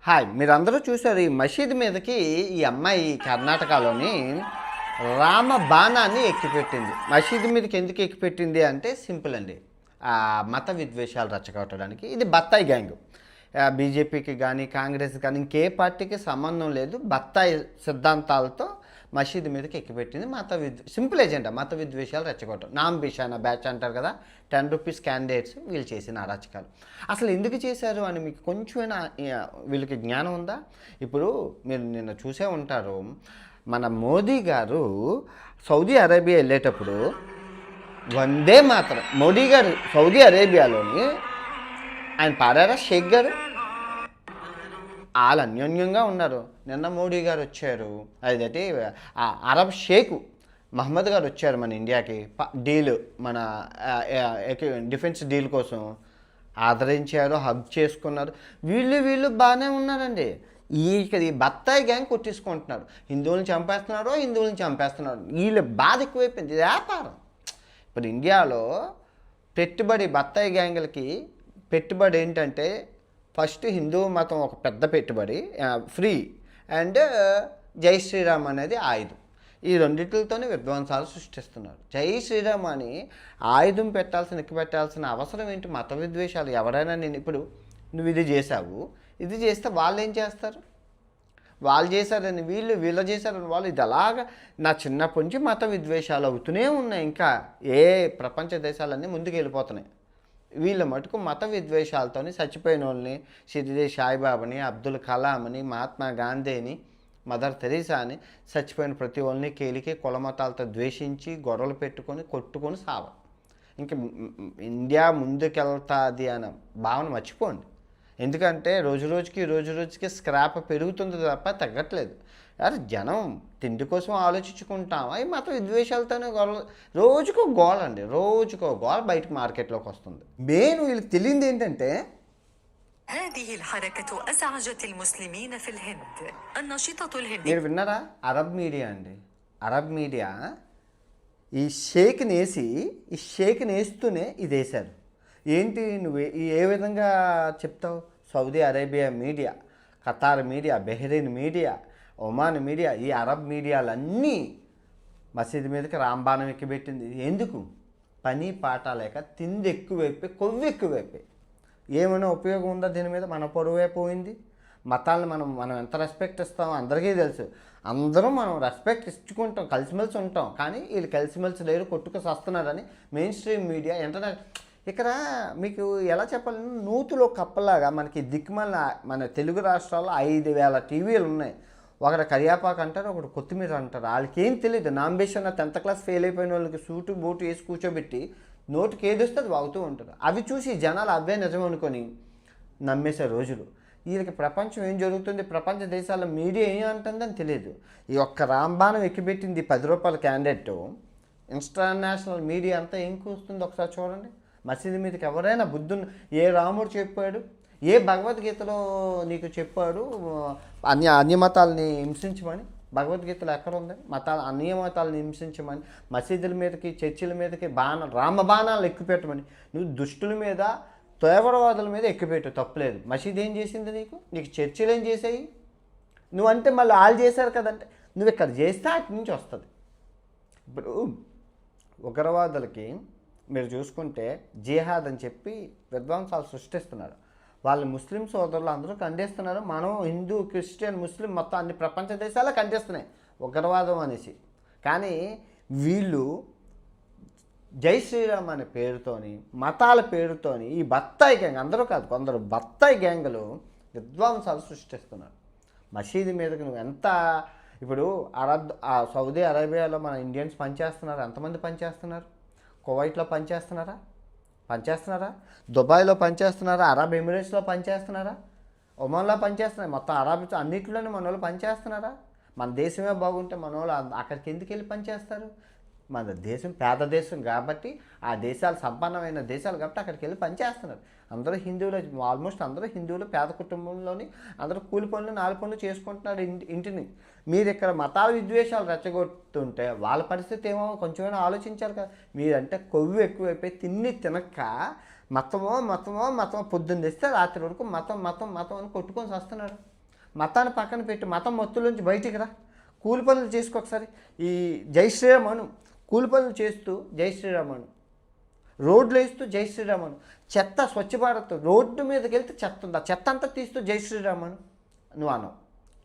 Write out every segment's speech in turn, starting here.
Hi! మీరందరూ చూసారు ఈ మసీదు మీదకి ఈ అమ్మాయి కర్ణాటకలోని రామబాణాన్ని ఎక్కిపెట్టింది. మసీదు మీదకి ఎందుకు ఎక్కిపెట్టింది అంటే సింపుల్ అండి. మత విద్వేషాలు రెచ్చగొట్టడానికి. ఇది బత్తాయి గ్యాంగు. బీజేపీకి కానీ, కాంగ్రెస్ కానీ ఇంకే పార్టీకి సంబంధం లేదు. బత్తాయి సిద్ధాంతాలతో మసీదు మీదకి ఎక్కిపెట్టింది. సింపుల్ ఏజెండా మత విద్వేషాలు రెచ్చగొట్టడం. నామ్ బిషానా బ్యాచ్ అంటారు కదా, 10 రూపీస్ క్యాండిడేట్స్ వీళ్ళు చేసిన అరాచకాలు. అసలు ఎందుకు చేశారు అని మీకు కొంచెమైనా వీళ్ళకి జ్ఞానం ఉందా? ఇప్పుడు మీరు నిన్న చూసే ఉంటారు, మన మోదీ గారు సౌదీ అరేబియా వెళ్ళేటప్పుడు వందే మాత్రం మోడీ గారు సౌదీ అరేబియాలోని ఆయన పాడారా షేక్ గారు? వాళ్ళు అన్యోన్యంగా ఉన్నారు. నిన్న మోడీ గారు వచ్చారు, అదేంటి అరబ్ షేక్ మహమ్మద్ గారు వచ్చారు మన ఇండియాకి డీల్, మన డిఫెన్స్ డీల్ కోసం ఆదరించారు, హగ్ చేసుకున్నారు. వీళ్ళు బాగానే ఉన్నారండి. ఈ బత్తాయి గ్యాంగ్ కొట్టేసుకుంటున్నారు. హిందువులను చంపేస్తున్నారు. వీళ్ళు బాధ ఎక్కువైపోయింది. వ్యాపారం. ఇప్పుడు ఇండియాలో పెట్టుబడి బత్తాయి గ్యాంగులకి పెట్టుబడి ఏంటంటే, ఫస్ట్ హిందూ మతం ఒక పెద్ద పెట్టుబడి ఫ్రీ, అండ్ జై శ్రీరామ్ అనేది ఆయుధం. ఈ రెండింటితోనే విధ్వంసాలు సృష్టిస్తున్నారు. జై శ్రీరామ్ అని ఆయుధం పెట్టాల్సిన అవసరం ఏంటి? మత విద్వేషాలు. ఎవరైనా నేను ఇప్పుడు నువ్వు ఇది చేశావు, ఇది చేస్తే వాళ్ళు ఏం చేస్తారు? వాళ్ళు చేశారని వీళ్ళు చేశారని వాళ్ళు. ఇది అలాగా నా చిన్నప్పటి నుంచి మత విద్వేషాలు అవుతూనే ఉన్నాయి. ఇంకా ప్రపంచ దేశాలన్నీ ముందుకు వెళ్ళిపోతున్నాయి. వీళ్ళ మటుకు మత విద్వేషాలతో చచ్చిపోయిన వాళ్ళని, షిరిడి సాయిబాబాని, అబ్దుల్ కలాంని, మహాత్మా గాంధీని, మదర్ తెరీసా అని చచ్చిపోయిన ప్రతి వాళ్ళని కేలికి కులమతాలతో ద్వేషించి గొడవలు పెట్టుకొని కొట్టుకొని సావాలి. ఇంకా ఇండియా ముందుకెళ్తుంది అన్న భావన మర్చిపోండి. ఎందుకంటే రోజు రోజుకి స్క్రాప్ పెరుగుతుంది తప్ప తగ్గట్లేదు. అరే జనం తిండి కోసం ఆలోచించుకుంటాం. అవి మత విద్వేషాలతోనే రోజుకో గోల అండి, రోజుకో గోల బయటకు మార్కెట్లోకి వస్తుంది. మెయిన్ వీళ్ళకి తెలియంది ఏంటంటే, మీరు విన్నారా? అరబ్ మీడియా అండి, అరబ్ మీడియా ఈ షేక్ని వేస్తూనే ఇది వేశారు. ఏంటి నువ్వు ఏ విధంగా చెప్తావు? Saudi Arabia media, Qatar media, Bahrain media, Oman media, ఈ అరబ్ మీడియాలన్నీ మసీదు మీదకి రాంబాణం ఎక్కిపెట్టింది. ఎందుకు? పని పాట లేక, తిండి ఎక్కువైపోయి, కొవ్వు ఎక్కువైపోయి. ఏమైనా ఉపయోగం ఉందా దీని మీద? మన పొరువే పోయింది. మతాలను మనం ఎంత రెస్పెక్ట్ ఇస్తామో అందరికీ తెలుసు. అందరం మనం రెస్పెక్ట్ ఇచ్చుకుంటాం, కలిసిమెలిసి ఉంటాం. కానీ వీళ్ళు కలిసిమెలిసి లేరు, కొట్టుకు వస్తున్నారని మెయిన్ స్ట్రీమ్ మీడియా, ఇంటర్నెట్. ఇక్కడ మీకు ఎలా చెప్పాలి, నూతులో కప్పలాగా మనకి దిక్కుమల మన తెలుగు రాష్ట్రాల్లో 5,000 టీవీలు ఉన్నాయి. ఒకటి కరియాపాకు అంటారు, ఒకటి కొత్తిమీర అంటారు. వాళ్ళకి ఏం తెలియదు. నాంబేషన్ 10th క్లాస్ ఫెయిల్ అయిపోయిన వాళ్ళకి సూటు బూటు వేసి కూర్చోబెట్టి నోటికి ఏది వస్తే అది వాగుతూ ఉంటారు. అవి చూసి జనాలు అవే నిజం అనుకొని నమ్మేసే రోజులు. వీళ్ళకి ప్రపంచం ఏం జరుగుతుంది, ప్రపంచ దేశాల మీడియా ఏం అంటుందని తెలియదు. ఈ ఒక్క రాంబాణం ఎక్కిపెట్టింది 10 రూపాయల క్యాండిడేట్. ఇంటర్నేషనల్ మీడియా అంతా ఏం కూస్తుంది ఒకసారి చూడండి. మసీదు మీదకి ఎవరైనా బుద్ధుని ఏ రాముడు చెప్పాడు, ఏ భగవద్గీతలో నీకు చెప్పాడు అన్య మతాలని హింసించమని? భగవద్గీతలో ఎక్కడ ఉంది అన్య మతాలని హింసించమని? మసీదుల మీదకి, చర్చిల మీదకి రామబాణాలు ఎక్కుపెట్టమని? నువ్వు దుష్టుల మీద, తీవ్రవాదుల మీద ఎక్కుపెట్టు, తప్పులేదు. మసీదు ఏం చేసింది నీకు చర్చిలు ఏం చేసాయి? నువ్వంటే మళ్ళీ వాళ్ళు చేశారు కదంటే, నువ్వు ఇక్కడ చేస్తే అటు నుంచి వస్తుంది. ఇప్పుడు ఉగ్రవాదులకి మీరు చూసుకుంటే జిహాద్ అని చెప్పి విధ్వంసాలు సృష్టిస్తున్నారు. వాళ్ళు ముస్లిం సోదరులు అందరూ ఖండిస్తున్నారు. మనం హిందూ, క్రిస్టియన్, ముస్లిం మొత్తం అన్ని ప్రపంచ దేశాలే ఖండిస్తున్నాయి ఉగ్రవాదం అనేసి. కానీ వీళ్ళు జై శ్రీరామ్ అనే పేరుతోని, మతాల పేరుతోని ఈ బత్తాయి గ్యాంగ్, అందరూ కాదు కొందరు బత్తాయి గ్యాంగులు విధ్వంసాలు సృష్టిస్తున్నారు. మసీదు మీదకి నువ్వు ఎంత ఇప్పుడు సౌదీ అరేబియాలో మన ఇండియన్స్ పనిచేస్తున్నారు. ఎంతమంది పనిచేస్తున్నారు? కువైట్లో పనిచేస్తున్నారా? దుబాయ్లో పనిచేస్తున్నారా? అరబ్ ఎమిరేట్స్లో పనిచేస్తున్నారా? ఒమాన్లో పనిచేస్తున్నారా? మొత్తం అరబ్ అన్నింటిలోనే మన వాళ్ళు పనిచేస్తున్నారా? మన దేశమే బాగుంటే మన వాళ్ళు అక్కడికి ఎందుకు వెళ్ళి పనిచేస్తారు? మన దేశం పేద దేశం కాబట్టి, ఆ దేశాలు సంపన్నమైన దేశాలు కాబట్టి అక్కడికి వెళ్ళి పనిచేస్తున్నారు. అందరూ హిందువులు, ఆల్మోస్ట్ అందరూ హిందువులు, పేద కుటుంబంలోని అందరూ కూలి పనులు 4 పనులు చేసుకుంటున్నారు ఇంటిని. మీరు ఇక్కడ మతాల విద్వేషాలు రెచ్చగొడుతుంటే వాళ్ళ పరిస్థితి ఏమో కొంచెమైనా ఆలోచించారు కదా. మీరంటే కొవ్వు ఎక్కువైపోయి తినక మతమో పొద్దున్న తెస్తే రాత్రి వరకు మతం అని కొట్టుకొని వస్తున్నాడు. మతాన్ని పక్కన పెట్టి మతం మత్తులోంచి బయటికి రా, కూలి పనులు చేసుకో ఒకసారి. ఈ జై శ్రీరామ్ అను, కూలి పనులు చేస్తూ జై శ్రీరామ్ అను, రోడ్లు వేస్తూ జై శ్రీరామ్ అను, చెత్త స్వచ్ఛ భారత్ రోడ్డు మీదకి వెళ్తే చెత్త ఉంది, ఆ చెత్త అంతా తీస్తూ జై శ్రీరామ్ అను.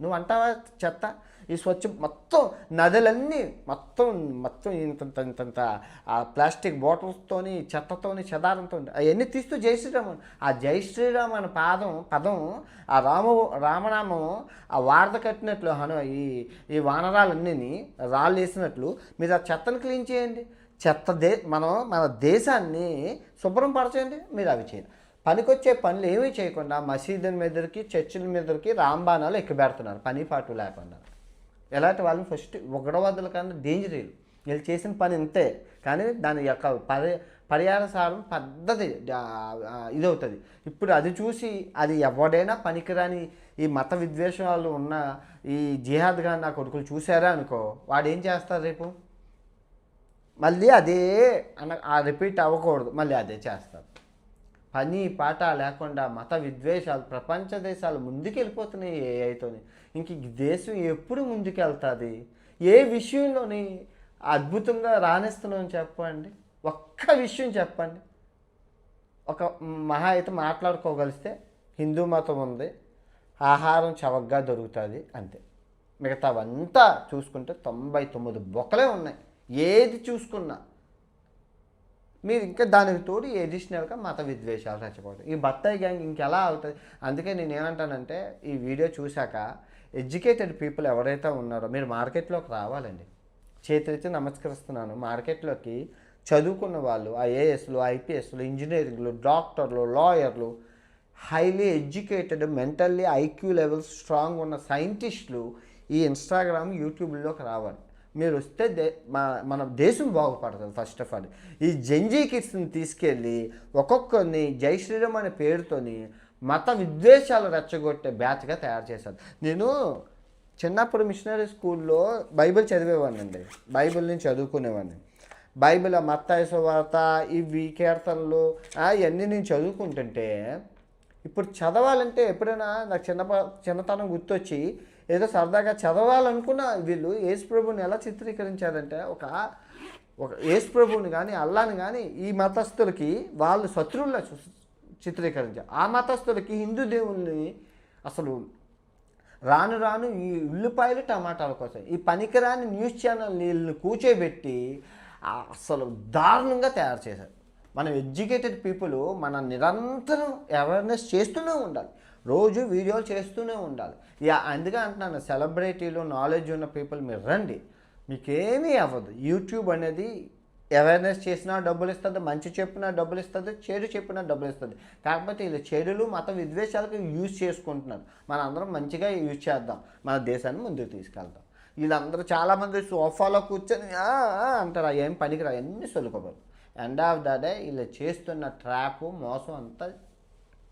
నువ్వు అంటావా చెత్త? ఈ స్వచ్ఛ మొత్తం నదులన్నీ మొత్తం ఇంత ఆ ప్లాస్టిక్ బాటిల్స్తోని చెత్తతోని చెదారంతో అవన్నీ తీస్తూ జై శ్రీరామ్ అను. ఆ జై శ్రీరామ్ అనే పదం ఆ రామనామం ఆ వారద కట్టినట్లు ఈ వానరాలన్నీ రాళ్ళు వేసినట్లు మీరు ఆ చెత్తను క్లీన్ చేయండి. మన దేశాన్ని శుభ్రం పరచండి. మీరు అవి చేయండి. పనికొచ్చే పనులు ఏమీ చేయకుండా మసీదుల మీదకి చర్చిల మీదకి రాంబాణాలు ఎక్కిబెడుతున్నారు పని పాటు లేకుండా. ఎలాంటి వాళ్ళని ఫస్ట్ ఉగ్రవాదుల కన్నా డేంజర్ వీళ్ళు చేసిన పని ఇంతే, కానీ దాని యొక్క పర్యావసారం పద్ధతి ఇదవుతుంది. ఇప్పుడు అది చూసి అది ఎవడైనా పనికిరాని ఈ మత విద్వేషాలు ఉన్న ఈ జిహాద్ గాని నా కొడుకులు చూసారా అనుకో, వాడు ఏం చేస్తారు రేపు? మళ్ళీ అదే రిపీట్ అవ్వకూడదు, మళ్ళీ అదే చేస్తారు. పని పాట లేకుండా మత విద్వేషాలు ప్రపంచ దేశాలు ముందుకెళ్ళిపోతున్నాయి ఏఐతోని. ఇంక దేశం ఎప్పుడు ముందుకెళ్తుంది? ఏ విషయంలోని అద్భుతంగా రాణిస్తున్నాం చెప్పండి? ఒక్క విషయం చెప్పండి. ఒక మహా అయితే మాట్లాడుకోగలిస్తే హిందూ మతం ఉంది, ఆహారం చవకగా దొరుకుతుంది, అంతే. మిగతావంతా చూసుకుంటే 99 బొక్కలే ఉన్నాయి. ఏది చూసుకున్నా మీరు ఇంకా దానికి తోడు ఎడిషనల్గా మత విద్వేషాలు రెచ్చగొడతాయి. ఈ బత్తాయి గ్యాంగ్ ఇంకెలా అవుతుంది? అందుకే నేను ఏమంటానంటే, ఈ వీడియో చూశాక ఎడ్యుకేటెడ్ పీపుల్ ఎవరైతే ఉన్నారో మీరు మార్కెట్లోకి రావాలండి. చేతులెత్తి నమస్కరిస్తున్నాను. మార్కెట్లోకి చదువుకున్న వాళ్ళు, ఐఏఎస్లు, ఐపీఎస్లు, ఇంజనీరింగ్లు, డాక్టర్లు, లాయర్లు, highly educated, mentally IQ levels strong ఉన్న సైంటిస్టులు ఈ ఇన్స్టాగ్రామ్, యూట్యూబ్లోకి రావాలి. మీరు వస్తే మన దేశం బాగుపడుతుంది. ఫస్ట్ ఆఫ్ ఆల్ ఈ జంజీ కిడ్స్ని తీసుకెళ్ళి ఒక్కొక్కరిని జై శ్రీరామ్ అనే పేరుతోని మత విద్వేషాలు రెచ్చగొట్టే బ్యాచ్గా తయారు చేశారు. నేను చిన్నప్పుడు మిషనరీ స్కూల్లో బైబిల్ చదివేవాడినండి. బైబిల్ని చదువుకునేవాడిని. బైబిల్ మత్తయి సువార్త, ఇవి కీర్తనలు ఇవన్నీ నేను చదువుకుంటుంటే ఇప్పుడు చదవాలంటే ఎప్పుడైనా నాకు చిన్నతనం గుర్తొచ్చి ఏదో సరదాగా చదవాలనుకున్న వీళ్ళు యేసుప్రభుని ఎలా చిత్రీకరించారంటే ఒక యేసుప్రభుని కానీ అల్లాని కానీ ఈ మతస్థులకి వాళ్ళు శత్రువుల్లా చిత్రీకరించారు. ఆ మతస్థులకి హిందూ దేవుల్ని అసలు రాను ఈ ఉల్లిపాయలు టమాటాల కోసం ఈ పనికిరాని న్యూస్ ఛానల్ వీళ్ళని కూర్చోబెట్టి అసలు దారుణంగా తయారు చేశారు. మనం ఎడ్యుకేటెడ్ పీపుల్ మన నిరంతరం అవేర్నెస్ చేస్తూనే ఉండాలి, రోజు వీడియోలు చేస్తూనే ఉండాలి. అందుకే అంటున్నాను, సెలబ్రిటీలు, నాలెడ్జ్ ఉన్న పీపుల్ మీరు రండి, మీకేమీ అవ్వదు. యూట్యూబ్ అనేది అవేర్నెస్ చేసినా డబ్బులు ఇస్తుంది, మంచి చెప్పినా డబ్బులు ఇస్తుంది, చెడు చెప్పినా డబ్బులు ఇస్తుంది. కాకపోతే వీళ్ళు చెడులు మత విద్వేషాలకు యూజ్ చేసుకుంటున్నారు. మన అందరం మంచిగా యూజ్ చేద్దాం, మన దేశాన్ని ముందుకు తీసుకెళ్తాం. వీళ్ళందరూ చాలామంది సోఫాలో కూర్చొని అంటారు, ఏం పనికిరా, అన్నీ సొలుకోబోదు. ఎండ్ ఆఫ్ ద డే వీళ్ళు చేస్తున్న ట్రాప్, మోసం అంతా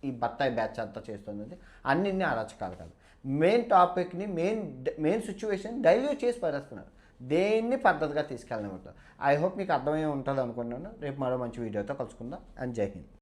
ఈ బత్తాయి బ్యాచ్ అంతా చేస్తున్నది. అన్ని అరచకాలు కాదు, మెయిన్ టాపిక్ని మెయిన్ సిచ్యువేషన్ డైల్యూట్ చేసి పడేస్తున్నారు. దేన్ని పద్ధతిగా తీసుకెళ్ళమంటారు. ఐ హోప్ మీకు అర్థమై ఉంటుంది అనుకున్నాను. రేపు మరో మంచి వీడియోతో కలుసుకుందాం. అండ్ జై హింద్.